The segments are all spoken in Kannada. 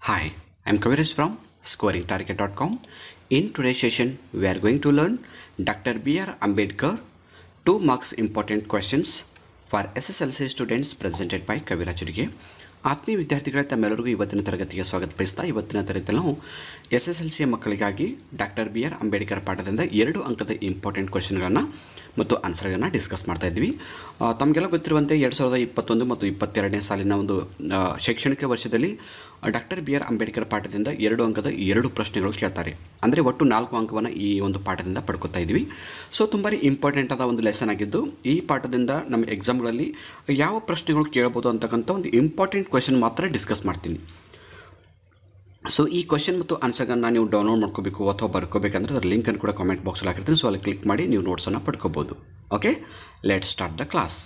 Hi, I'm Kaviraj from scoringtarget.com. In today's session, we are going to learn Dr. B.R. Ambedkar 2 marks important questions for SSLC students presented by ಕವಿರಾಜರಿಗೆ. ಆತ್ಮೀಯ ವಿದ್ಯಾರ್ಥಿಗಳ ತಮ್ಮೆಲ್ಲರಿಗೂ ಇವತ್ತಿನ ತರಗತಿಗೆ ಸ್ವಾಗತ ಬಯಸ್ತಾ ಇವತ್ತಿನ ತರಗತಿಯಲ್ಲಿ ನಾವು SSLC ಮಕ್ಕಳಿಗಾಗಿ ಡಾಕ್ಟರ್ ಬಿ ಆರ್ ಅಂಬೇಡ್ಕರ್ ಪಾಠದಿಂದ 2 ಅಂಕದ ಇಂಪಾರ್ಟೆಂಟ್ ಕ್ವೆಶ್ಚನ್ಗಳನ್ನು ಮತ್ತು ಆನ್ಸರ್ಗಳನ್ನು ಡಿಸ್ಕಸ್ ಮಾಡ್ತಾ ಇದ್ವಿ. ತಮಗೆಲ್ಲ ಗೊತ್ತಿರುವಂತೆ 2021 ಮತ್ತು 22ನೇ ಸಾಲಿನ ಒಂದು ಶೈಕ್ಷಣಿಕ ವರ್ಷದಲ್ಲಿ ಡಾಕ್ಟರ್ ಬಿ ಆರ್ ಅಂಬೇಡ್ಕರ್ ಪಾಠದಿಂದ 2 ಅಂಕದ 2 ಪ್ರಶ್ನೆಗಳು ಕೇಳ್ತಾರೆ. ಅಂದರೆ ಒಟ್ಟು 4 ಅಂಕವನ್ನು ಈ ಒಂದು ಪಾಠದಿಂದ ಪಡ್ಕೊತಾ ಇದ್ವಿ. ಸೊ ತುಂಬ ಇಂಪಾರ್ಟೆಂಟ್ ಆದ ಒಂದು ಲೆಸನ್ ಆಗಿದ್ದು ಈ ಪಾಠದಿಂದ ನಮ್ಮ ಎಕ್ಸಾಮ್ಗಳಲ್ಲಿ ಯಾವ ಪ್ರಶ್ನೆಗಳು ಕೇಳ್ಬೋದು ಅಂತಕ್ಕಂಥ ಒಂದು ಇಂಪಾರ್ಟೆಂಟ್ ಕ್ವೆಶ್ಚನ್ ಮಾತ್ರ ಡಿಸ್ಕಸ್ ಮಾಡ್ತೀನಿ. ಸೊ ಈ ಕ್ವೆಶ್ಚನ್ ಮತ್ತು ಆನ್ಸರ್ಗಳನ್ನು ನೀವು ಡೌನ್ಲೋಡ್ ಮಾಡ್ಕೋಬೇಕು ಅಥವಾ ಬರ್ಕೋಬೇಕಂದ್ರೆ ಅದರ ಲಿಂಕನ್ನು ಕೂಡ ಕಾಮೆಂಟ್ ಬಾಕ್ಸಲ್ಲಿ ಹಾಕಿರ್ತೀನಿ. ಸೊ ಅಲ್ಲಿ ಕ್ಲಿಕ್ ಮಾಡಿ ನೀವು ನೋಟ್ಸನ್ನು ಪಡ್ಕೋಬೋದು. Okay, let start the class.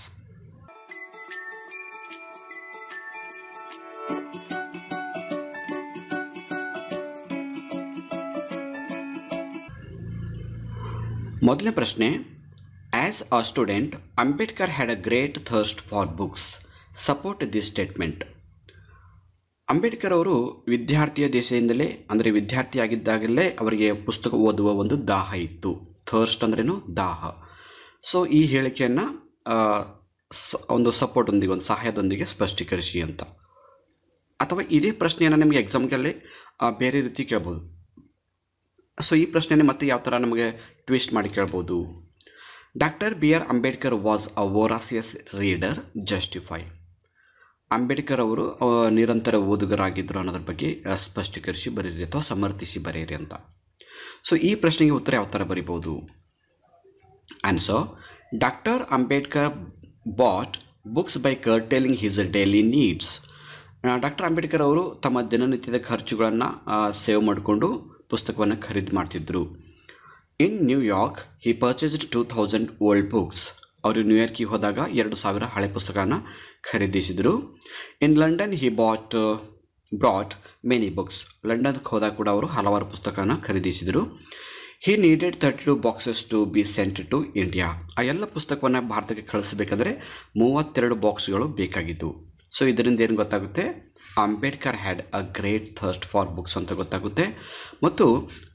ಮೊದಲನೇ ಪ್ರಶ್ನೆ, as a student Ambedkar had a great thirst for books. Support this statement. Ambedkar ಅವರು ವಿದ್ಯಾರ್ಥಿಯ ದೇಶದಿಂದಲೇ ಅಂದರೆ ವಿದ್ಯಾರ್ಥಿಯಾಗಿದ್ದಾಗಲೇ ಅವರಿಗೆ ಪುಸ್ತಕ ಓದುವ ಒಂದು ದಾಹ ಇತ್ತು. ಥರ್ಸ್ಟ್ ಅಂದ್ರೇನು? ದಾಹ. ಸೊ ಈ ಹೇಳಿಕೆಯನ್ನು ಒಂದು ಸಪೋರ್ಟೊಂದಿಗೆ, ಒಂದು ಸಹಾಯದೊಂದಿಗೆ ಸ್ಪಷ್ಟೀಕರಿಸಿ ಅಂತ. ಅಥವಾ ಇದೇ ಪ್ರಶ್ನೆಯನ್ನು ನಿಮಗೆ ಎಕ್ಸಾಮ್ಗಲ್ಲೇ ಬೇರೆ ರೀತಿ ಕೇಳ್ಬೋದು. ಸೊ ಈ ಪ್ರಶ್ನೆನೇ ಮತ್ತೆ ಯಾವ ಥರ ನಮಗೆ ಟ್ವಿಸ್ಟ್ ಮಾಡಿ ಕೇಳ್ಬೋದು. Doctor B R Ambedkar was a voracious reader. Justify. Ambedkar ಅವರು ನಿರಂತರ ಓದುಗರಾಗಿದ್ದರು ಅನ್ನೋದ್ರ ಬಗ್ಗೆ ಸ್ಪಷ್ಟೀಕರಿಸಿ ಬರೀರಿ ಅಥವಾ ಸಮರ್ಥಿಸಿ ಬರೀರಿ ಅಂತ. ಸೊ ಈ ಪ್ರಶ್ನೆಗೆ ಉತ್ತರ ಯಾವ ಥರ ಬರಿಬೋದು? Answer, doctor Ambedkar bought books by curtailing his daily needs. Doctor Ambedkar ಅವರು ತಮ್ಮ ದಿನನಿತ್ಯದ ಖರ್ಚುಗಳನ್ನು ಸೇವ್ ಮಾಡಿಕೊಂಡು ಪುಸ್ತಕವನ್ನು ಖರೀದಿ ಮಾಡ್ತಿದ್ದರು. In New York he purchased 2000 old books. ಅವರು ನ್ಯೂಯಾರ್ಕಿಗೆ ಹೋದಾಗ 2000 ಹಳೆ ಪುಸ್ತಕನ ಖರೀದಿಸಿದರು. In London he brought many books. ಲಂಡನ್ಗೆ ಹೋದಾಗ ಕೂಡ ಅವರು ಹಲವಾರು ಪುಸ್ತಕನ ಖರೀದಿಸಿದರು. He needed 32 boxes to be sent to India. ಆ ಎಲ್ಲ ಪುಸ್ತಕವನ್ನು ಭಾರತಕ್ಕೆ ಕಳಿಸಬೇಕಂದ್ರೆ 32 ಬಾಕ್ಸ್ಗಳು ಬೇಕಾಗಿತ್ತು. ಸೊ ಇದರಿಂದ ಏನು ಗೊತ್ತಾಗುತ್ತೆ? Ambedkar had a great thirst for books ಅಂತ ಗೊತ್ತಾಗುತ್ತೆ ಮತ್ತು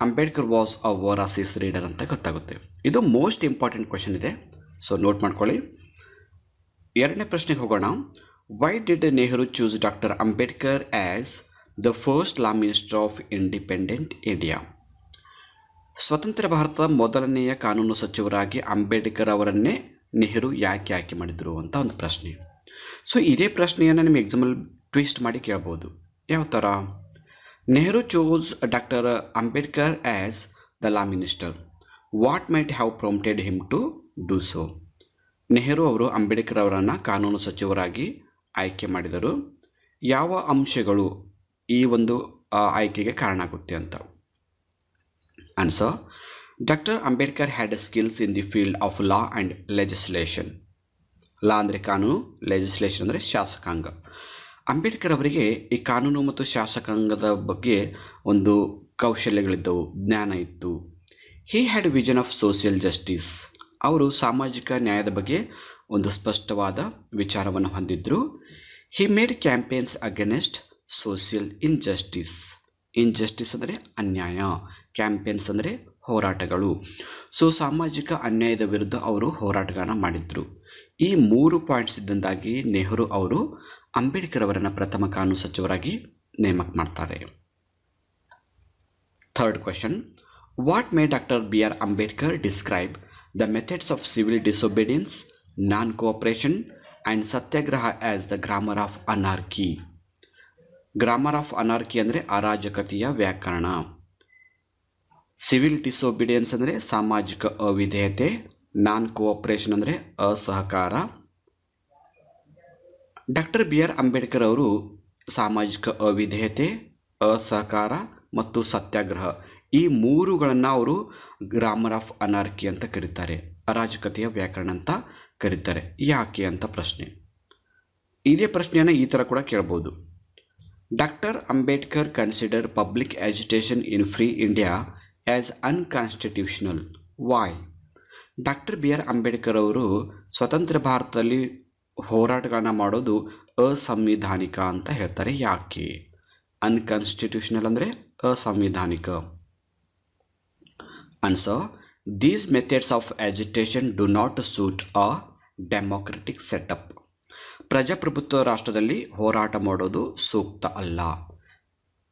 Ambedkar was a voracious reader ಅಂತ ಗೊತ್ತಾಗುತ್ತೆ. ಇದು ಮೋಸ್ಟ್ ಇಂಪಾರ್ಟೆಂಟ್ ಕ್ವೆಶ್ಚನ್ ಇದೆ. ಸೊ ನೋಟ್ ಮಾಡ್ಕೊಳ್ಳಿ. ಎರಡನೇ ಪ್ರಶ್ನೆಗೆ ಹೋಗೋಣ. Why did Nehru choose doctor Ambedkar as the first law minister of independent India. ಸ್ವತಂತ್ರ ಭಾರತದ ಮೊದಲನೆಯ ಕಾನೂನು ಸಚಿವರಾಗಿ ಅಂಬೇಡ್ಕರ್ ಅವರನ್ನೇ ನೆಹರು ಯಾಕೆ ಆಯ್ಕೆ ಮಾಡಿದರು ಅಂತ ಒಂದು ಪ್ರಶ್ನೆ. ಸೊ ಇದೇ ಪ್ರಶ್ನೆಯನ್ನು ನಿಮ್ಮ ಎಕ್ಸಾಮಲ್ಲಿ ಟ್ವಿಸ್ಟ್ ಮಾಡಿ ಕೇಳ್ಬೋದು. ಯಾವ ಥರ? Nehru choose doctor Ambedkar as the law minister. What might have prompted him to do so. Nehru ಅವರು ಅಂಬೇಡ್ಕರ್ ಅವರನ್ನು ಕಾನೂನು ಸಚಿವರಾಗಿ ಆಯ್ಕೆ ಮಾಡಿದರು. ಯಾವ ಅಂಶಗಳು ಈ ಒಂದು ಆಯ್ಕೆಗೆ ಕಾರಣ ಆಗುತ್ತೆ ಅಂತ. Answer, doctor Ambedkar had skills in the field of law and legislation. Law ಅಂದರೆ ಕಾನೂನು, ಲೆಜಿಸ್ಲೇಷನ್ ಅಂದರೆ ಶಾಸಕಾಂಗ. ಅಂಬೇಡ್ಕರ್ ಅವರಿಗೆ ಈ ಕಾನೂನು ಮತ್ತು ಶಾಸಕಾಂಗದ ಬಗ್ಗೆ ಒಂದು ಕೌಶಲ್ಯಗಳಿದ್ದವು, ಜ್ಞಾನ ಇತ್ತು. He had vision of social justice. ಅವರು ಸಾಮಾಜಿಕ ನ್ಯಾಯದ ಬಗ್ಗೆ ಒಂದು ಸ್ಪಷ್ಟವಾದ ವಿಚಾರವನ್ನು ಹೊಂದಿದ್ದರು. He made campaigns against social injustice. Injustice ಅಂದರೆ ಅನ್ಯಾಯ, ಕ್ಯಾಂಪೇನ್ಸ್ ಅಂದರೆ ಹೋರಾಟಗಳು. ಸೊ ಸಾಮಾಜಿಕ ಅನ್ಯಾಯದ ವಿರುದ್ಧ ಅವರು ಹೋರಾಟಗಳನ್ನು ಮಾಡಿದರು. ಈ 3 ಪಾಯಿಂಟ್ಸ್ ಇದ್ದಂದಾಗಿ ನೆಹರು ಅವರು ಅಂಬೇಡ್ಕರ್ ಅವರನ್ನು ಪ್ರಥಮ ಕಾನೂನು ಸಚಿವರಾಗಿ ನೇಮಕ ಮಾಡ್ತಾರೆ. Third question, what may doctor B R Ambedkar describe the methods of civil disobedience, non cooperation and satyagraha as the grammar of anarchy. Grammar of anarchy ಅಂದರೆ ಅರಾಜಕತೆಯ ವ್ಯಾಕರಣ. ಸಿವಿಲ್ ಡಿಸೊಬಿಡಿಯನ್ಸ್ ಅಂದರೆ ಸಾಮಾಜಿಕ ಅವಿಧೇಯತೆ. ನಾನ್ ಕೋಆಪರೇಷನ್ ಅಂದರೆ ಅಸಹಕಾರ. ಡಾಕ್ಟರ್ ಬಿ ಆರ್ ಅಂಬೇಡ್ಕರ್ ಅವರು ಸಾಮಾಜಿಕ ಅವಿಧೇಯತೆ, ಅಸಹಕಾರ ಮತ್ತು ಸತ್ಯಾಗ್ರಹ ಈ 3ಗಳನ್ನು ಅವರು ಗ್ರಾಮರ್ ಆಫ್ ಅನಾರ್ಕಿ ಅಂತ ಕರೀತಾರೆ, ಅರಾಜಕತೆಯ ವ್ಯಾಕರಣ ಅಂತ ಕರೀತಾರೆ. ಯಾಕೆ ಅಂತ ಪ್ರಶ್ನೆ. ಇದೇ ಪ್ರಶ್ನೆಯನ್ನು ಈ ಥರ ಕೂಡ ಕೇಳ್ಬೋದು. Doctor Ambedkar consider public agitation in free India as unconstitutional. Why. Doctor B R Ambedkar ಅವರು ಸ್ವತಂತ್ರ ಭಾರತದಲ್ಲಿ ಹೋರಾಟಗಳನ್ನು ಮಾಡೋದು ಅಸಂವಿಧಾನಿಕ ಅಂತ ಹೇಳ್ತಾರೆ. ಯಾಕೆ ಅನ್ಕಾನ್ಸ್ಟಿಟ್ಯೂಷನಲ್ ಅಂದರೆ ಅಸಂವಿಧಾನಿಕ. Answer, these methods of agitation do not suit a democratic setup. ಪ್ರಜಾಪ್ರಭುತ್ವ ರಾಷ್ಟ್ರದಲ್ಲಿ ಹೋರಾಟ ಮಾಡೋದು ಸೂಕ್ತ ಅಲ್ಲ.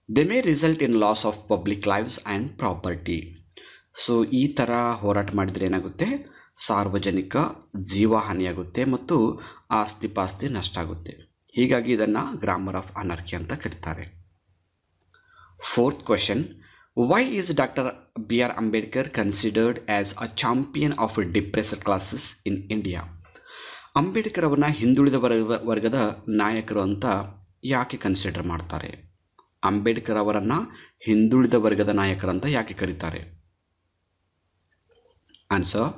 They may result in loss of public lives and property. So ಈ ಥರ ಹೋರಾಟ ಮಾಡಿದರೆ ಏನಾಗುತ್ತೆ, ಸಾರ್ವಜನಿಕ ಜೀವಹಾನಿಯಾಗುತ್ತೆ ಮತ್ತು ಆಸ್ತಿ ಪಾಸ್ತಿ ನಷ್ಟ ಆಗುತ್ತೆ. ಹೀಗಾಗಿ ಇದನ್ನು ಗ್ರಾಮರ್ ಆಫ್ ಅನರ್ಕಿ ಅಂತ ಕರೀತಾರೆ. Fourth question, why is doctor B R Ambedkar considered as a champion of depressed classes in India? Ambedkar ಅವರನ್ನ ಹಿಂದುಳಿದ ವರ್ಗದ ನಾಯಕರು ಅಂತ ಯಾಕೆ ಕನ್ಸಿಡರ್ ಮಾಡ್ತಾರೆ? ಅಂಬೇಡ್ಕರ್ ಅವರನ್ನು ಹಿಂದುಳಿದ ವರ್ಗದ ನಾಯಕರಂತ ಯಾಕೆ ಕರೀತಾರೆ? Answer,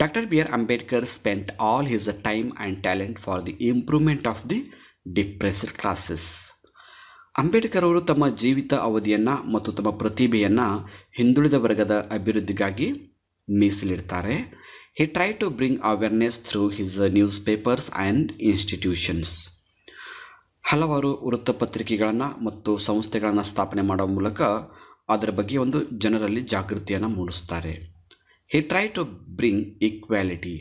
doctor B R Ambedkar spent all his time and talent for the improvement of the depressed classes. Ambedkar ಅವರು ತಮ್ಮ ಜೀವಿತ ಅವಧಿಯನ್ನು ಮತ್ತು ತಮ್ಮ ಪ್ರತಿಭೆಯನ್ನು ಹಿಂದುಳಿದ ವರ್ಗದ ಅಭಿವೃದ್ಧಿಗಾಗಿ ಮೀಸಲಿಡ್ತಾರೆ. He try to bring awareness through his newspapers and institutions. ಹಲವಾರು ವೃತ್ತಪತ್ರಿಕೆಗಳನ್ನು ಮತ್ತು ಸಂಸ್ಥೆಗಳನ್ನು ಸ್ಥಾಪನೆ ಮಾಡುವ ಮೂಲಕ ಅದರ ಬಗ್ಗೆ ಒಂದು ಜನರಲ್ಲಿ ಜಾಗೃತಿಯನ್ನು ಮೂಡಿಸ್ತಾರೆ. He try to bring equality.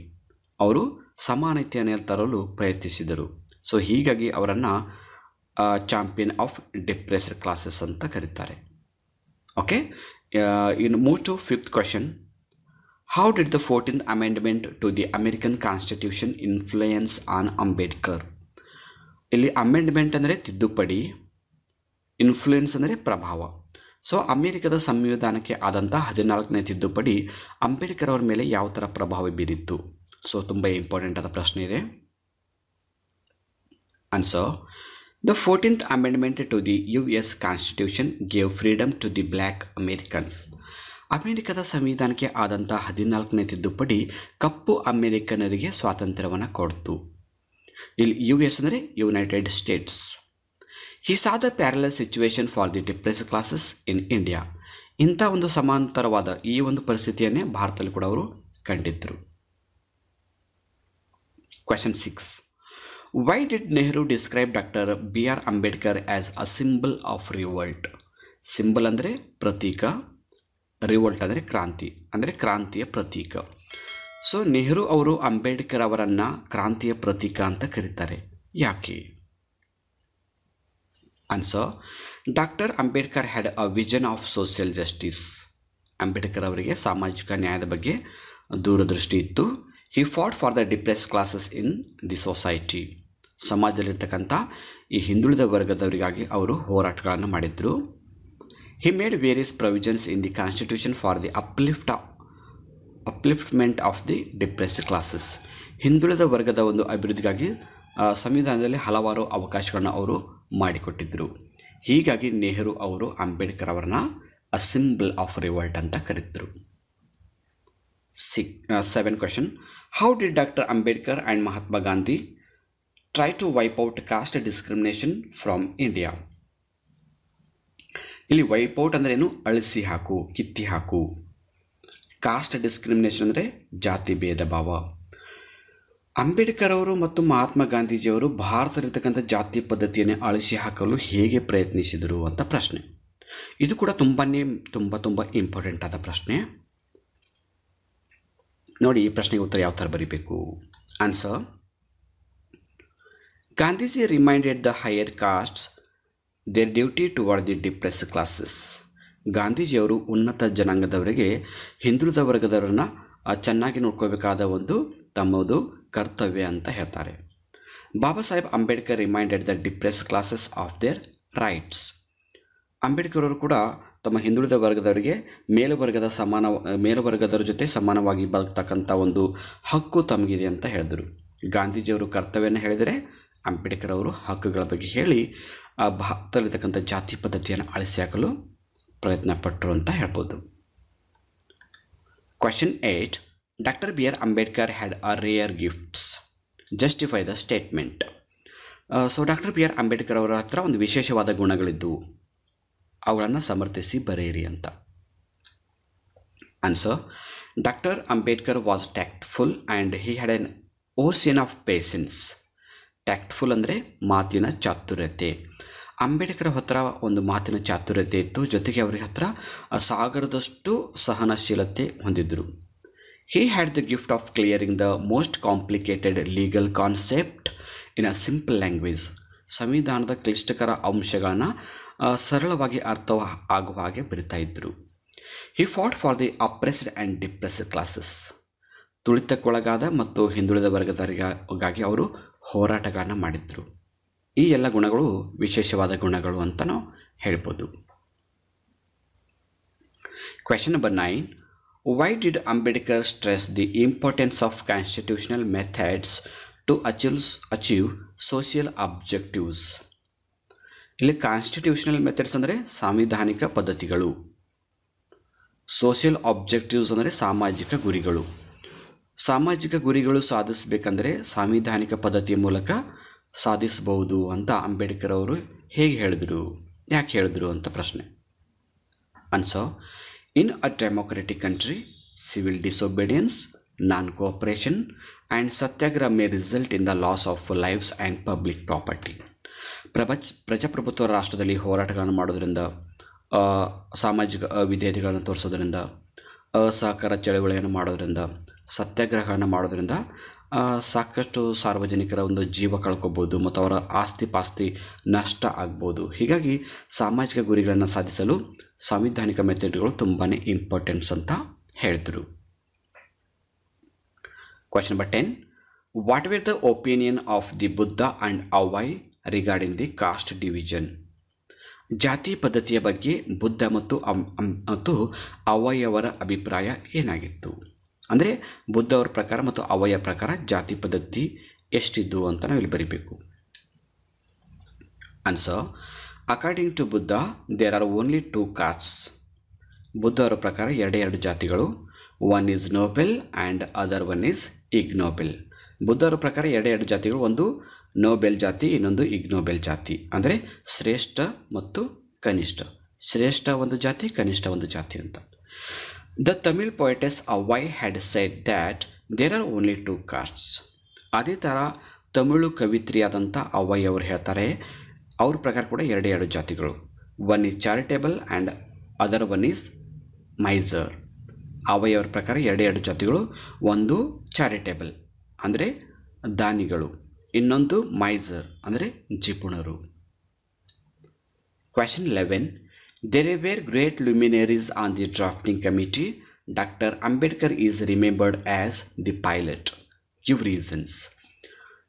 ಅವರು ಸಮಾನತೆಯನ್ನು ತರಲು ಪ್ರಯತ್ನಿಸಿದರು. ಸೊ ಹೀಗಾಗಿ ಅವರನ್ನು ಚಾಂಪಿಯನ್ ಆಫ್ ಡಿಪ್ರೆಸ್ಡ್ ಕ್ಲಾಸಸ್ ಅಂತ ಕರೀತಾರೆ. ಓಕೆ, ಇನ್ನು move to fifth question. How did the 14th amendment to the American constitution influence on Ambedkar? ಇಲ್ಲಿ ಅಮೆಂಡ್ಮೆಂಟ್ ಅಂದರೆ ತಿದ್ದುಪಡಿ, ಇನ್ಫ್ಲೂಯೆನ್ಸ್ ಅಂದರೆ ಪ್ರಭಾವ. ಸೊ ಅಮೆರಿಕದ ಸಂವಿಧಾನಕ್ಕೆ ಆದಂಥ 14ನೇ ತಿದ್ದುಪಡಿ ಅಂಬೇಡ್ಕರ್ ಅವರ ಮೇಲೆ ಯಾವ ಥರ ಪ್ರಭಾವ ಬೀರಿತ್ತು? ಸೊ ತುಂಬ ಇಂಪಾರ್ಟೆಂಟ್ ಆದ ಪ್ರಶ್ನೆ ಇದೆ. Answer, the 14th amendment to the US Constitution gave freedom to the black Americans. ಅಮೆರಿಕದ ಸಂವಿಧಾನಕ್ಕೆ ಆದಂಥ 14ನೇ ತಿದ್ದುಪಡಿ ಕಪ್ಪು ಅಮೆರಿಕನರಿಗೆ ಸ್ವಾತಂತ್ರ್ಯವನ್ನು ಕೊಡ್ತು. ಇಲ್ಲಿ US ಅಂದರೆ United States. He saw the parallel situation for the depressed classes in India. ಇಂಥ ಒಂದು ಸಮಾಂತರವಾದ ಈ ಒಂದು ಪರಿಸ್ಥಿತಿಯನ್ನೇ ಭಾರತದಲ್ಲಿ ಕೂಡ ಅವರು ಕಂಡಿದ್ದರು. Question 6. Why did Nehru describe Dr. B R Ambedkar as a symbol of revolt? Symbol ಅಂದರೆ ಪ್ರತೀಕ, ರಿವೋಲ್ಟ್ ಅಂದರೆ ಕ್ರಾಂತಿ, ಅಂದರೆ ಕ್ರಾಂತಿಯ ಪ್ರತೀಕ. ಸೊ ನೆಹರು ಅವರು ಅಂಬೇಡ್ಕರ್ ಅವರನ್ನು ಕ್ರಾಂತಿಯ ಪ್ರತೀಕ ಅಂತ ಕರೀತಾರೆ. ಯಾಕೆ? Answer, doctor Ambedkar had a vision of social justice. Ambedkar ಅವರಿಗೆ ಸಾಮಾಜಿಕ ನ್ಯಾಯದ ಬಗ್ಗೆ ದೂರದೃಷ್ಟಿ ಇತ್ತು. He fought for the depressed classes in the society. ಸಮಾಜದಲ್ಲಿರ್ತಕ್ಕಂಥ ಈ ಹಿಂದುಳಿದ ವರ್ಗದವರಿಗಾಗಿ ಅವರು ಹೋರಾಟಗಳನ್ನು ಮಾಡಿದರು. He made various provisions in the constitution for the upliftment of the depressed classes. ಹಿಂದುಳಿದ ವರ್ಗದ ಒಂದು ಅಭಿವೃದ್ಧಿಗಾಗಿ ಸಂವಿಧಾನದಲ್ಲಿ ಹಲವಾರು ಅವಕಾಶಗಳನ್ನು ಅವರು ಮಾಡಿಕೊಟ್ಟಿದ್ದರು. ಹೀಗಾಗಿ ನೆಹರು ಅವರು ಅಂಬೇಡ್ಕರ್ ಅವರನ್ನ ಅ ಸಿಂಬಲ್ ಆಫ್ ರಿವೋಲ್ಟ್ ಅಂತ ಕರೀತಿದ್ರು. 7 question. How did doctor Ambedkar and Mahatma Gandhi try to wipe out caste discrimination from India? ಇಲ್ಲಿ ವೈಪ್ ಔಟ್ ಅಂದರೆ ಏನು? ಅಳಿಸಿ ಹಾಕು, ಕಿತ್ತಿ ಹಾಕು. ಕಾಸ್ಟ್ ಡಿಸ್ಕ್ರಿಮಿನೇಷನ್ ಅಂದರೆ ಜಾತಿ ಭೇದ ಭಾವ. ಅಂಬೇಡ್ಕರ್ ಅವರು ಮತ್ತು ಮಹಾತ್ಮ ಗಾಂಧೀಜಿಯವರು ಭಾರತದಲ್ಲಿರ್ತಕ್ಕಂಥ ಜಾತಿ ಪದ್ಧತಿಯನ್ನು ಅಳಿಸಿ ಹಾಕಲು ಹೇಗೆ ಪ್ರಯತ್ನಿಸಿದರು ಅಂತ ಪ್ರಶ್ನೆ. ಇದು ಕೂಡ ತುಂಬ ಇಂಪಾರ್ಟೆಂಟ್ ಆದ ಪ್ರಶ್ನೆ. ನೋಡಿ, ಈ ಪ್ರಶ್ನೆಗೆ ಉತ್ತರ ಯಾವ ಥರ ಬರೀಬೇಕು? Answer, Gandhiji reminded the higher costs there duty toward the depressed classes. ಗಾಂಧೀಜಿಯವರು ಉನ್ನತ ಜನಾಂಗದವರಿಗೆ ಹಿಂದುಳಿದ ವರ್ಗದವರನ್ನು ಚೆನ್ನಾಗಿ ನೋಡ್ಕೋಬೇಕಾದ ಒಂದು ತಮ್ಮದು ಕರ್ತವ್ಯ ಅಂತ ಹೇಳ್ತಾರೆ. Baba Saheb Ambedkar reminded the depressed classes of their rights. Ambedkar ಅವರು ಕೂಡ ತಮ್ಮ ಹಿಂದುಳಿದ ವರ್ಗದವರಿಗೆ ಮೇಲುವರ್ಗದವರ ಜೊತೆ ಸಮಾನವಾಗಿ ಬದುಕ್ತಕ್ಕಂಥ ಒಂದು ಹಕ್ಕು ತಮಗಿದೆ ಅಂತ ಹೇಳಿದರು. ಗಾಂಧೀಜಿಯವರು ಕರ್ತವ್ಯನ ಹೇಳಿದರೆ ಅಂಬೇಡ್ಕರ್ ಅವರು ಹಕ್ಕುಗಳ ಬಗ್ಗೆ ಹೇಳಿ ಭಾರತದಲ್ಲಿರ್ತಕ್ಕಂಥ ಜಾತಿ ಪದ್ಧತಿಯನ್ನು ಅಳಿಸಿ ಹಾಕಲು ಪ್ರಯತ್ನ ಪಟ್ಟರು ಅಂತ ಹೇಳ್ಬೋದು. Question 8. Doctor B R Ambedkar had a rare gifts. Justify the statement. So doctor B R Ambedkar ಅವರ ಹತ್ರ ಒಂದು ವಿಶೇಷವಾದ ಗುಣಗಳಿದ್ದವು, ಅವುಗಳನ್ನು ಸಮರ್ಥಿಸಿ ಬರೆಯಿರಿ ಅಂತ. Answer, doctor Ambedkar was tactful and he had an ocean of patience. Tactful ಅಂದರೆ ಮಾತಿನ ಚಾತುರ್ಯತೆ. ಅಂಬೇಡ್ಕರ್ ಹತ್ರ ಒಂದು ಮಾತಿನ ಚಾತುರ್ಯತೆ ಇತ್ತು, ಜೊತೆಗೆ ಅವರ ಹತ್ರ ಸಾಗರದಷ್ಟು ಸಹನಶೀಲತೆ ಹೊಂದಿದ್ದರು. He had the gift of clearing the most complicated legal concept in a simple language. ಸಂವಿಧಾನದ ಕ್ಲಿಷ್ಟಕರ ಅಂಶಗಳನ್ನು ಸರಳವಾಗಿ ಅರ್ಥ ಆಗುವ ಹಾಗೆ ಬರಿತಾ ಇದ್ದರು. He fought for the oppressed and depressed classes. ತುಳಿತಕ್ಕೊಳಗಾದ ಮತ್ತು ಹಿಂದುಳಿದ ವರ್ಗದವರಿಗಾಗಿ ಅವರು ಹೋರಾಟಗಳನ್ನು ಮಾಡಿದರು. ಈ ಎಲ್ಲ ಗುಣಗಳು ವಿಶೇಷವಾದ ಗುಣಗಳು ಅಂತ ನಾವು ಹೇಳ್ಬೋದು. Question number 9. Why did Ambedkar stress the importance of constitutional methods to achieve social objectives? ಇಲ್ಲಿ ಕಾನ್ಸ್ಟಿಟ್ಯೂಷನಲ್ ಮೆಥಡ್ಸ್ ಅಂದರೆ ಸಾಂವಿಧಾನಿಕ ಪದ್ಧತಿಗಳು, ಸೋಷಿಯಲ್ ಆಬ್ಜೆಕ್ಟಿವ್ಸ್ ಅಂದರೆ ಸಾಮಾಜಿಕ ಗುರಿಗಳು. ಸಾಮಾಜಿಕ ಗುರಿಗಳು ಸಾಧಿಸಬೇಕಂದ್ರೆ ಸಾಂವಿಧಾನಿಕ ಪದ್ಧತಿಯ ಮೂಲಕ ಸಾಧಿಸಬಹುದು ಅಂತ ಅಂಬೇಡ್ಕರ್ ಅವರು ಹೇಗೆ ಹೇಳಿದರು, ಯಾಕೆ ಹೇಳಿದರು ಅಂತ ಪ್ರಶ್ನೆ. Answer: in a democratic country, civil disobedience, non cooperation and satyagraha May result in the loss of lives and public property. ಪ್ರಜಾಪ್ರಭುತ್ವ ರಾಷ್ಟ್ರದಲ್ಲಿ ಹೋರಾಟಗಳನ್ನು ಮಾಡೋದರಿಂದ, ಸಾಮಾಜಿಕ ಅವಿಧೇಯತೆಗಳನ್ನು ತೋರಿಸೋದ್ರಿಂದ, ಅಸಹಕಾರ ಚಳವಳಿಯನ್ನು ಮಾಡೋದರಿಂದ, ಸತ್ಯಾಗ್ರಹಗಳನ್ನು ಮಾಡೋದರಿಂದ ಸಾಕಷ್ಟು ಸಾರ್ವಜನಿಕರ ಒಂದು ಜೀವ ಕಳ್ಕೊಬೋದು ಮತ್ತು ಅವರ ಆಸ್ತಿ ಪಾಸ್ತಿ ನಷ್ಟ ಆಗ್ಬೋದು. ಹೀಗಾಗಿ ಸಾಮಾಜಿಕ ಗುರಿಗಳನ್ನು ಸಾಧಿಸಲು ಸಾಂವಿಧಾನಿಕ ಮೆಥಡ್ಗಳು ತುಂಬಾ ಇಂಪಾರ್ಟೆನ್ಸ್ ಅಂತ ಹೇಳಿದರು. Question number 10. What were the opinion of the Buddha and ಅವೈ ರಿಗಾರ್ಡಿಂಗ್ ದಿ ಕಾಸ್ಟ್ ಡಿವಿಷನ್? ಜಾತಿ ಪದ್ಧತಿಯ ಬಗ್ಗೆ ಬುದ್ಧ ಮತ್ತು ಅವೈಯವರ ಅಭಿಪ್ರಾಯ ಏನಾಗಿತ್ತು? ಅಂದರೆ ಬುದ್ಧ ಅವರ ಪ್ರಕಾರ ಮತ್ತು ಅವಯ ಪ್ರಕಾರ ಜಾತಿ ಪದ್ಧತಿ ಎಷ್ಟಿದ್ದು ಅಂತ ನಾವು ಇಲ್ಲಿ ಬರೀಬೇಕು. Answer: according to Buddha there are only 2 castes. Buddha ಅವರ ಪ್ರಕಾರ ಎರಡು ಜಾತಿಗಳು. One is noble and other one is ignoble. Buddha ಅವರ ಪ್ರಕಾರ ಎರಡು ಜಾತಿಗಳು, ಒಂದು ನೋಬೆಲ್ ಜಾತಿ, ಇನ್ನೊಂದು ಇಗ್ನೋಬೆಲ್ ಜಾತಿ. ಅಂದರೆ ಶ್ರೇಷ್ಠ ಮತ್ತು ಕನಿಷ್ಠ. ಶ್ರೇಷ್ಠ ಒಂದು ಜಾತಿ, ಕನಿಷ್ಠ ಒಂದು ಜಾತಿ ಅಂತ. The Tamil poetess Avai had said that there are only 2 castes. ಅದೇ ಥರ ತಮಿಳು ಕವಿತ್ರಿಯಾದಂಥ ಅವೈ ಅವರು ಹೇಳ್ತಾರೆ, ಅವ್ರ ಪ್ರಕಾರ ಕೂಡ ಎರಡು ಜಾತಿಗಳು. One is charitable and other one is miser. Away ಅವ್ರ ಪ್ರಕಾರ ಎರಡು ಜಾತಿಗಳು, ಒಂದು ಚಾರಿಟೇಬಲ್ ಅಂದರೆ ದಾನಿಗಳು, ಇನ್ನೊಂದು ಮೈಸರ್ ಅಂದರೆ ಜಿಪುಣರು. Question 11. There were great luminaries on the drafting committee. Dr. Ambedkar is remembered as the pilot. Give reasons.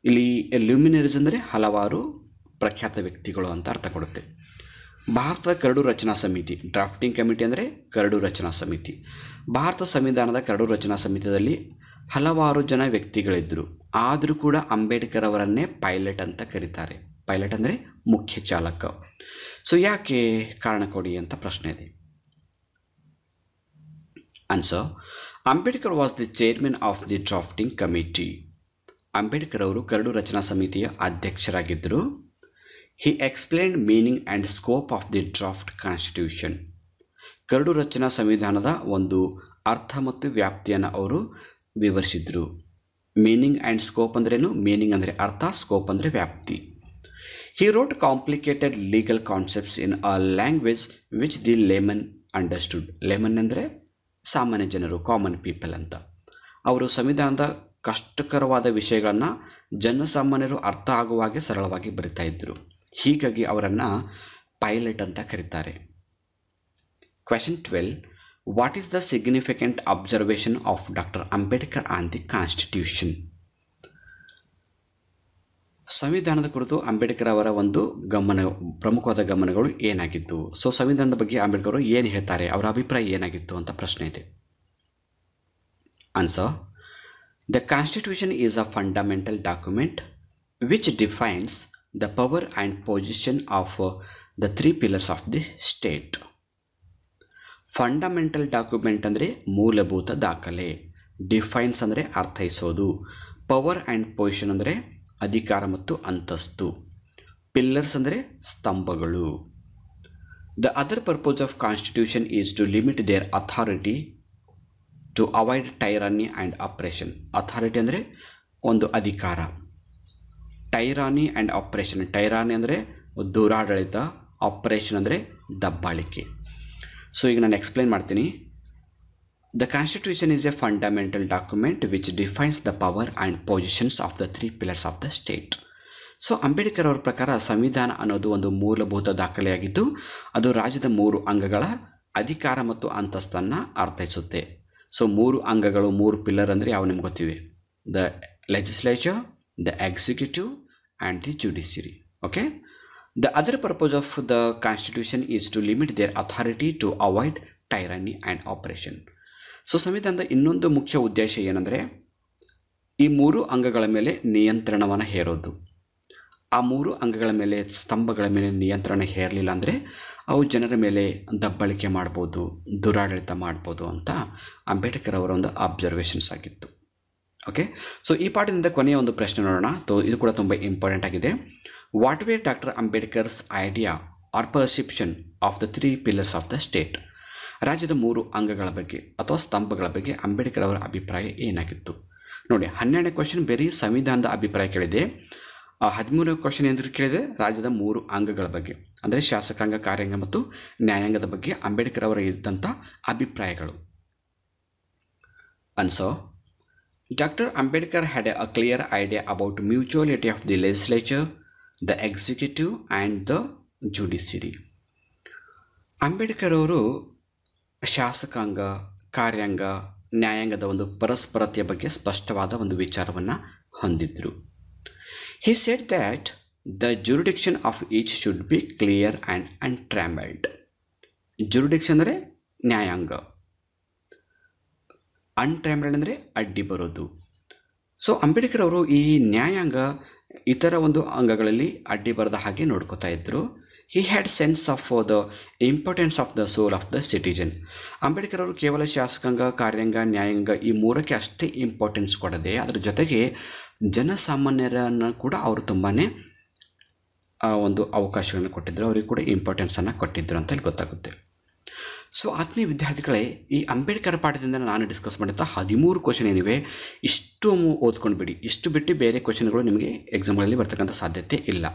ಇಲ್ಲಿ luminaries ಅಂದರೆ ಹಲವಾರು ಪ್ರಖ್ಯಾತ ವ್ಯಕ್ತಿಗಳು ಅಂತ ಅರ್ಥ ಕೊಡುತ್ತೆ. ಭಾರತದ ಕರಡು ರಚನಾ ಸಮಿತಿ, ಡ್ರಾಫ್ಟಿಂಗ್ ಕಮಿಟಿ ಅಂದರೆ ಕರಡು ರಚನಾ ಸಮಿತಿ. ಭಾರತ ಸಂವಿಧಾನದ ಕರಡು ರಚನಾ ಸಮಿತಿಯಲ್ಲಿ ಹಲವಾರು ಜನ ವ್ಯಕ್ತಿಗಳಿದ್ದರು. ಆದರೂ ಕೂಡ ಅಂಬೇಡ್ಕರ್ ಅವರನ್ನೇ ಪೈಲಟ್ ಅಂತ ಕರೀತಾರೆ. ಪೈಲಟ್ ಅಂದರೆ ಮುಖ್ಯ ಚಾಲಕ. ಸೊ ಯಾಕೆ ಕಾರಣ ಕೊಡಿ ಅಂತ ಪ್ರಶ್ನೆ ಇದೆ. Answer: Ambedkar was the chairman of the drafting committee. Ambedkar ಅವರು ಕರಡು ರಚನಾ ಸಮಿತಿಯ ಅಧ್ಯಕ್ಷರಾಗಿದ್ದರು. He explained meaning and scope of the draft constitution. ಕರಡು ರಚನಾ ಸಂವಿಧಾನದ ಒಂದು ಅರ್ಥ ಮತ್ತು ವ್ಯಾಪ್ತಿಯನ್ನು ಅವರು ವಿವರಿಸಿದರು. ಮೀನಿಂಗ್ ಆ್ಯಂಡ್ ಸ್ಕೋಪ್ ಅಂದ್ರೇನು? ಮೀನಿಂಗ್ ಅಂದರೆ ಅರ್ಥ, ಸ್ಕೋಪ್ ಅಂದರೆ ವ್ಯಾಪ್ತಿ. He wrote complicated legal concepts in a language which the layman understood. layman ಅಂದರೆ ಸಾಮಾನ್ಯ ಜನರು, ಕಾಮನ್ ಪೀಪಲ್ ಅಂತ. ಅವರು ಸಂವಿಧಾನದ ಕಷ್ಟಕರವಾದ ವಿಷಯಗಳನ್ನು ಜನಸಾಮಾನ್ಯರು ಅರ್ಥ ಆಗುವ ಹಾಗೆ ಸರಳವಾಗಿ ಬರಿತಾ ಇದ್ದರು. ಹೀಗಾಗಿ ಅವರನ್ನು ಪೈಲಟ್ ಅಂತ ಕರೀತಾರೆ. Question 12. What is the significant observation of doctor Ambedkar on the constitution? ಸಂವಿಧಾನದ ಕುರಿತು ಅಂಬೇಡ್ಕರ್ ಅವರ ಒಂದು ಪ್ರಮುಖವಾದ ಗಮನಗಳು ಏನಾಗಿತ್ತು? ಸೊ ಸಂವಿಧಾನದ ಬಗ್ಗೆ ಅಂಬೇಡ್ಕರ್ ಅವರು ಏನು ಹೇಳ್ತಾರೆ, ಅವರ ಅಭಿಪ್ರಾಯ ಏನಾಗಿತ್ತು ಅಂತ ಪ್ರಶ್ನೆ ಇದೆ. Answer: the constitution is a fundamental document which defines the power and position of the 3 pillars of the state. Fundamental document ಅಂದರೆ ಮೂಲಭೂತ ದಾಖಲೆ. ಡಿಫೈನ್ಸ್ ಅಂದರೆ ಅರ್ಥೈಸೋದು. ಪವರ್ ಆ್ಯಂಡ್ ಪೊಸಿಷನ್ ಅಂದರೆ ಅಧಿಕಾರ ಮತ್ತು ಅಂತಸ್ತು. ಪಿಲ್ಲರ್ಸ್ ಅಂದರೆ ಸ್ತಂಭಗಳು. The other purpose of constitution is to limit their authority to avoid tyranny and oppression. Authority ಅಂದರೆ ಒಂದು ಅಧಿಕಾರ, ಟೈರಾನಿ ಆ್ಯಂಡ್ ಅಪ್ರೆಷನ್. ಟೈರಾನಿ ಅಂದರೆ ದೂರಾಡಳಿತ, ಆಪರೇಷನ್ ಅಂದರೆ ದಬ್ಬಾಳಿಕೆ. ಸೊ ಈಗ ನಾನು ಎಕ್ಸ್ಪ್ಲೈನ್ ಮಾಡ್ತೀನಿ. The Constitution is a fundamental document which defines the power and positions of the three pillars of the state. So Ambedkar ಅವರ ಪ್ರಕಾರ ಸಂವಿಧಾನ ಅನ್ನೋದು ಒಂದು ಮೂಲಭೂತ ದಾಖಲೆಯಾಗಿದ್ದು ಅದು ರಾಜ್ಯದ 3 ಅಂಗಗಳ ಅಧಿಕಾರ ಮತ್ತು ಅಂತಸ್ತನ್ನು ಅರ್ಥೈಸುತ್ತೆ. ಸೊ 3 ಅಂಗಗಳು, 3 ಪಿಲ್ಲರ್ ಅಂದರೆ ಯಾವ ನಿಮ್ಗೆ ಗೊತ್ತಿವೆ? The legislature, the executive and the judiciary. Okay. The other purpose of the Constitution is to limit their authority to avoid tyranny and oppression. So ಸಂವಿಧಾನದ ಇನ್ನೊಂದು ಮುಖ್ಯ ಉದ್ದೇಶ ಏನಂದರೆ ಈ 3 ಅಂಗಗಳ ಮೇಲೆ ನಿಯಂತ್ರಣವನ್ನು ಹೇರೋದು. ಆ 3 ಅಂಗಗಳ ಮೇಲೆ, ಸ್ತಂಭಗಳ ಮೇಲೆ ನಿಯಂತ್ರಣ ಹೇರಲಿಲ್ಲ ಅಂದರೆ ಅವು ಜನರ ಮೇಲೆ ದಬ್ಬಾಳಿಕೆ ಮಾಡ್ಬೋದು, ದುರಾಡಳಿತ ಮಾಡ್ಬೋದು ಅಂತ ಅಂಬೇಡ್ಕರ್ ಅವರ ಒಂದು ಅಬ್ಸರ್ವೇಷನ್ಸ್ ಆಗಿತ್ತು. ಓಕೆ. ಸೊ ಈ ಪಾಠದಿಂದ ಕೊನೆಯ ಒಂದು ಪ್ರಶ್ನೆ ನೋಡೋಣ. ಇದು ಕೂಡ ತುಂಬ ಇಂಪಾರ್ಟೆಂಟ್ ಆಗಿದೆ. What were doctor Ambedkar's idea or perception of the 3 pillars of the state? ರಾಜ್ಯದ 3 ಅಂಗಗಳ ಬಗ್ಗೆ ಅಥವಾ ಸ್ತಂಭಗಳ ಬಗ್ಗೆ ಅಂಬೇಡ್ಕರ್ ಅವರ ಅಭಿಪ್ರಾಯ ಏನಾಗಿತ್ತು? ನೋಡಿ, 12ನೇ ಕ್ವಶನ್ ಬರೀ ಸಂವಿಧಾನದ ಅಭಿಪ್ರಾಯ ಕೇಳಿದೆ. 13ನೇ ಕ್ವಶನ್ ಏನಾದರೂ ಕೇಳಿದೆ ರಾಜ್ಯದ 3 ಅಂಗಗಳ ಬಗ್ಗೆ, ಅಂದರೆ ಶಾಸಕಾಂಗ, ಕಾರ್ಯಾಂಗ ಮತ್ತು ನ್ಯಾಯಾಂಗದ ಬಗ್ಗೆ ಅಂಬೇಡ್ಕರ್ ಅವರ ಇದ್ದಂಥ ಅಭಿಪ್ರಾಯಗಳು. Answer: doctor Ambedkar had a clear idea about mutuality of the legislature, the executive and the judiciary. Ambedkar ಅವರು ಶಾಸಕಾಂಗ, ಕಾರ್ಯಾಂಗ, ನ್ಯಾಯಾಂಗದ ಒಂದು ಪರಸ್ಪರತೆಯ ಬಗ್ಗೆ ಸ್ಪಷ್ಟವಾದ ಒಂದು ವಿಚಾರವನ್ನು ಹೊಂದಿದ್ದರು. He said that the jurisdiction of each should be clear and untrammelled. Jurisdiction ಅಂದರೆ ನ್ಯಾಯಾಂಗ, ಅನ್ಟ್ರಾಂಬಲ್ಡ್ ಅಂದರೆ ಅಡ್ಡಿ ಬರೋದು. ಸೊ ಅಂಬೇಡ್ಕರ್ ಅವರು ಈ ನ್ಯಾಯಾಂಗ ಇತರ ಒಂದು ಅಂಗಗಳಲ್ಲಿ ಅಡ್ಡಿ ಬರದ ಹಾಗೆ ನೋಡ್ಕೋತಾ ಇದ್ದರು. He had sense of the importance of the soul of the citizen. Ambedkar ಅವರು ಕೇವಲ ಶಾಸಕಾಂಗ, ಕಾರ್ಯಾಂಗ, ನ್ಯಾಯಾಂಗ ಈ 3ಕ್ಕೆ ಅಷ್ಟೇ ಇಂಪಾರ್ಟೆನ್ಸ್ ಕೊಡದೆ ಅದರ ಜೊತೆಗೆ ಜನಸಾಮಾನ್ಯರನ್ನು ಕೂಡ ಅವರು ತುಂಬಾ ಒಂದು ಅವಕಾಶಗಳನ್ನು ಕೊಟ್ಟಿದ್ದರು, ಅವರಿಗೆ ಕೂಡ ಇಂಪಾರ್ಟೆನ್ಸನ್ನು ಕೊಟ್ಟಿದ್ದರು ಅಂತ ಇಲ್ಲಿ ಗೊತ್ತಾಗುತ್ತೆ. ಸೊ ಆತ್ಮೀಯ ವಿದ್ಯಾರ್ಥಿಗಳೇ, ಈ ಅಂಬೇಡ್ಕರ್ ಪಾಠದಿಂದ ನಾನು ಡಿಸ್ಕಸ್ ಮಾಡಿದ 13 ಕ್ವಶನ್ ಏನಿವೆ ಇಷ್ಟು ಓದ್ಕೊಂಡು ಬಿಡಿ. ಇಷ್ಟು ಬಿಟ್ಟು ಬೇರೆ ಕ್ವಶನ್ಗಳು ನಿಮಗೆ ಎಕ್ಸಾಮ್ಗಳಲ್ಲಿ ಬರ್ತಕ್ಕಂಥ ಸಾಧ್ಯತೆ ಇಲ್ಲ.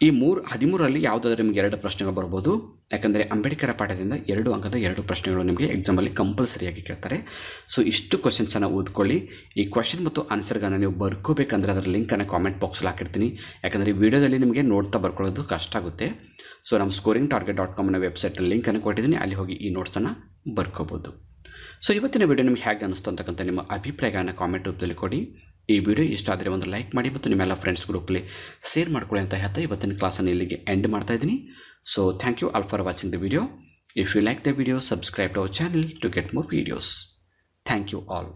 ಈ 13ರಲ್ಲಿ ಯಾವುದಾದ್ರೂ ನಿಮಗೆ 2 ಪ್ರಶ್ನೆಗಳು ಬರ್ಬೋದು. ಯಾಕಂದರೆ ಅಂಬೇಡ್ಕರ್ ಪಾಠದಿಂದ 2 ಅಂಕದ 2 ಪ್ರಶ್ನೆಗಳು ನಿಮಗೆ ಎಕ್ಸಾಮಲ್ಲಿ ಕಂಪಲ್ಸರಿಯಾಗಿ ಕೇಳ್ತಾರೆ. ಸೊ ಇಷ್ಟು ಕ್ವಶನ್ಸನ್ನು ಓದ್ಕೊಳ್ಳಿ. ಈ ಕ್ವಶನ್ ಮತ್ತು ಆನ್ಸರ್ಗಳನ್ನು ನೀವು ಬರ್ಕೋಬೇಕಂದ್ರೆ ಅದರ ಲಿಂಕನ್ನು ಕಾಮೆಂಟ್ ಬಾಕ್ಸಲ್ಲಿ ಹಾಕಿರ್ತೀನಿ. ಯಾಕಂದರೆ ಈ ವಿಡಿಯೋದಲ್ಲಿ ನಿಮಗೆ ನೋಡ್ತಾ ಬರ್ಕೊಳ್ಳೋದು ಕಷ್ಟ ಆಗುತ್ತೆ. ಸೊ ನಮ್ಮ scoringtarget.com ಅನ್ನೋ ವೆಬ್ಸೈಟಲ್ಲಿ ಲಿಂಕನ್ನು ಕೊಟ್ಟಿದ್ದೀನಿ, ಅಲ್ಲಿ ಹೋಗಿ ಈ ನೋಟ್ಸನ್ನು ಬರ್ಕೋಬೋದು. ಸೊ ಇವತ್ತಿನ ವಿಡಿಯೋ ನಿಮಗೆ ಹೇಗೆ ಅನ್ನಿಸ್ತು ಅಂತಕ್ಕಂಥ ನಿಮ್ಮ ಅಭಿಪ್ರಾಯಗಳನ್ನು ಕಾಮೆಂಟ್ ರೂಪದಲ್ಲಿ ಕೊಡಿ. ಈ ವಿಡಿಯೋ ಇಷ್ಟ ಆದರೆ ಒಂದು ಲೈಕ್ ಮಾಡಿ ಮತ್ತು ನಿಮ್ಮೆಲ್ಲ ಫ್ರೆಂಡ್ಸ್ ಗ್ರೂಪಲ್ಲಿ ಶೇರ್ ಮಾಡ್ಕೊಳ್ಳಿ ಅಂತ ಹೇಳ್ತಾ ಇವತ್ತಿನ ಕ್ಲಾಸನ್ನು ಇಲ್ಲಿಗೆ ಎಂಡ್ ಮಾಡ್ತಾ ಇದ್ದೀನಿ. So thank you all for watching the video. If you like the video, subscribe to our channel to get more videos. Thank you all.